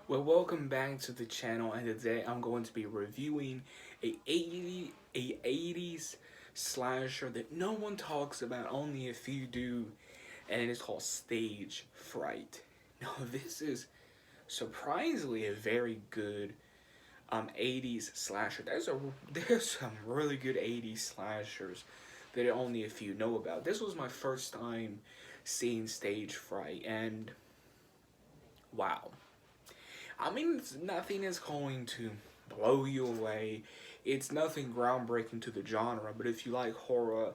Well, welcome back to the channel, and today I'm going to be reviewing a 80s slasher that no one talks about, only a few do, and it is called Stage Fright. Now, this is surprisingly a very good 80s slasher. There's some really good 80s slashers that only a few know about. This was my first time seeing Stage Fright, and wow. I mean, nothing is going to blow you away. It's nothing groundbreaking to the genre, but if you like horror,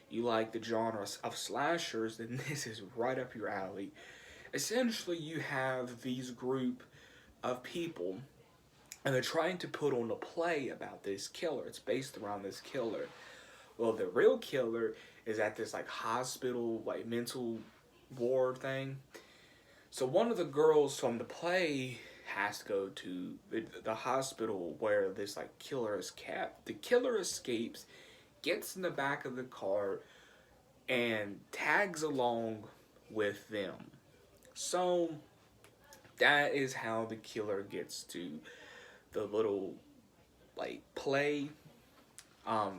you like the genre of slashers, then this is right up your alley. Essentially, you have these group of people, and they're trying to put on a play about this killer. It's based around this killer. Well, the real killer is at this like hospital, like mental ward thing. So one of the girls from the play has to go to the hospital where this like killer is kept. The killer escapes, gets in the back of the car, and tags along with them. So that is how the killer gets to the little like play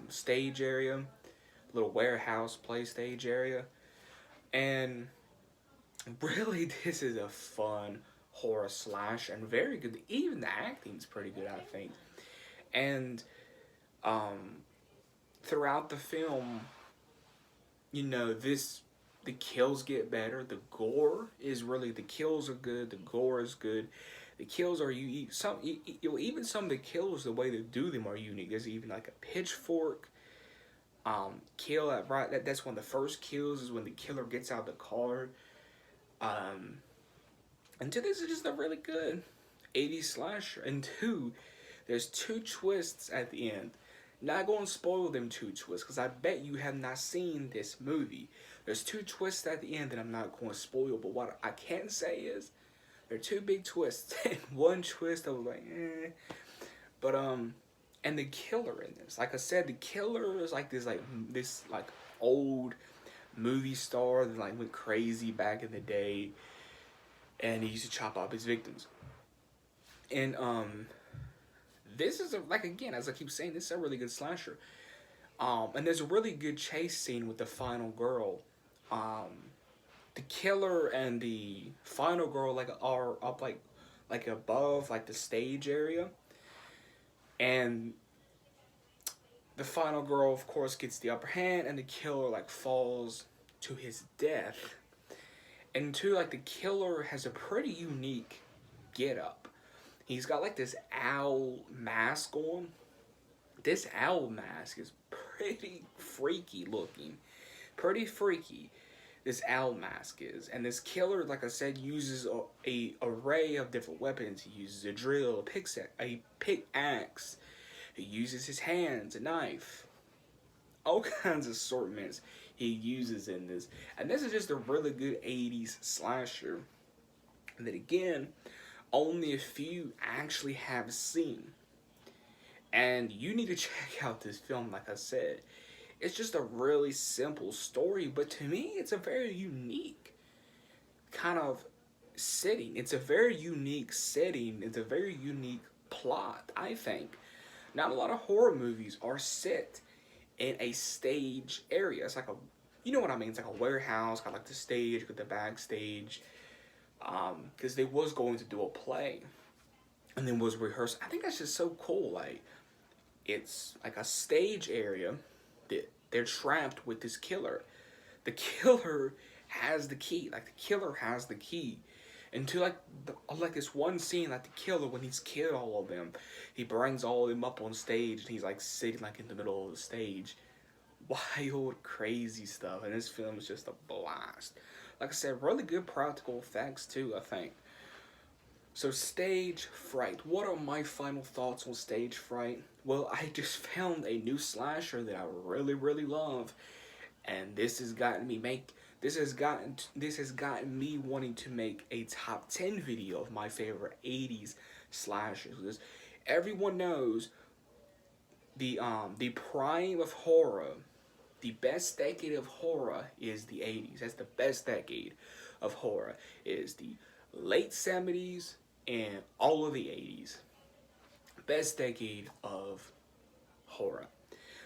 stage area, little warehouse play stage area. And really, this is a fun horror slash and very good. Even the acting's pretty good, I think. And um, throughout the film, the kills get better. The gore is really the kills are good. The gore is good. The kills are even some of the kills, the way they do them are unique. There's even like a pitchfork kill at right. That's one of the first kills is when the killer gets out of the car. Um, and two, this is just a really good 80s slasher. And two, there's two twists at the end. Not going to spoil them two twists because I bet you have not seen this movie. There's two twists at the end that I'm not going to spoil, but what I can say is there are two big twists. And one twist I was like, eh. But and the killer in this, like I said, the killer is like this old movie star that like went crazy back in the day, and he used to chop up his victims. And this is like again, as I keep saying, this is a really good slasher. And there's a really good chase scene with the final girl. The killer and the final girl are up like above like the stage area, and the final girl of course gets the upper hand, and the killer like falls to his death. And two, like the killer has a pretty unique get up. He's got like this owl mask on. This owl mask is pretty freaky looking. Pretty freaky, this owl mask is. And this killer, like I said, uses a array of different weapons. He uses a drill, a pickaxe. He uses his hands, a knife. All kinds of assortments he uses in this. And this is just a really good 80s slasher that again, only a few actually have seen. And you need to check out this film, like I said. It's just a really simple story, but to me, it's a very unique kind of setting. It's a very unique setting. It's a very unique plot, I think. Not a lot of horror movies are set in a stage area. It's like you know what I mean? It's like a warehouse, got like the stage, got the backstage. Because they was going to do a play, and then was rehearsed. I think that's just so cool. Like, it's like a stage area that they're trapped with this killer. The killer has the key. Like the killer has the key. And to like this one scene, like the killer when he's killed all of them, he brings all of them up on stage and he's like sitting like in the middle of the stage. Wild, crazy stuff. And this film is just a blast. Like I said, really good practical effects too, I think. So Stage Fright. What are my final thoughts on Stage Fright? Well, I just found a new slasher that I really, really love, and this has gotten me wanting to make a top 10 video of my favorite 80s slashers. Because everyone knows the prime of horror, the best decade of horror is the 80s. That's the best decade of horror. It is the late 70s in all of the 80s. Best decade of horror.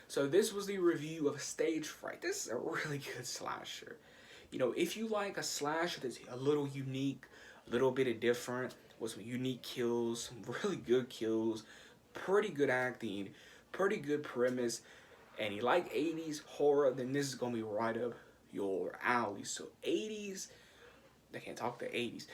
So this was the review of Stage Fright. This is a really good slasher. You know, if you like a slasher that's a little unique, a little bit of different, with some unique kills, some really good kills, pretty good acting, pretty good premise, and you like 80s horror, then this is going to be right up your alley. So 80s, I can't talk the 80s.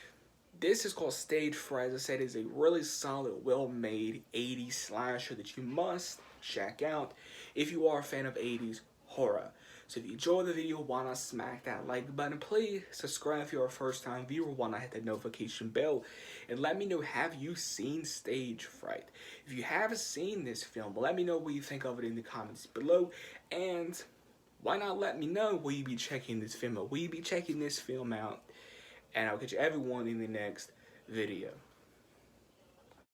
This is called Stage Fright. As I said, it's a really solid, well-made 80s slasher that you must check out if you are a fan of 80s horror. So if you enjoyed the video, why not smack that like button? Please subscribe if you're a first-time viewer. Why not hit that notification bell? And let me know, have you seen Stage Fright? If you haven't seen this film, let me know what you think of it in the comments below. And why not let me know, will you be checking this film out? Will you be checking this film out? And I'll catch everyone in the next video.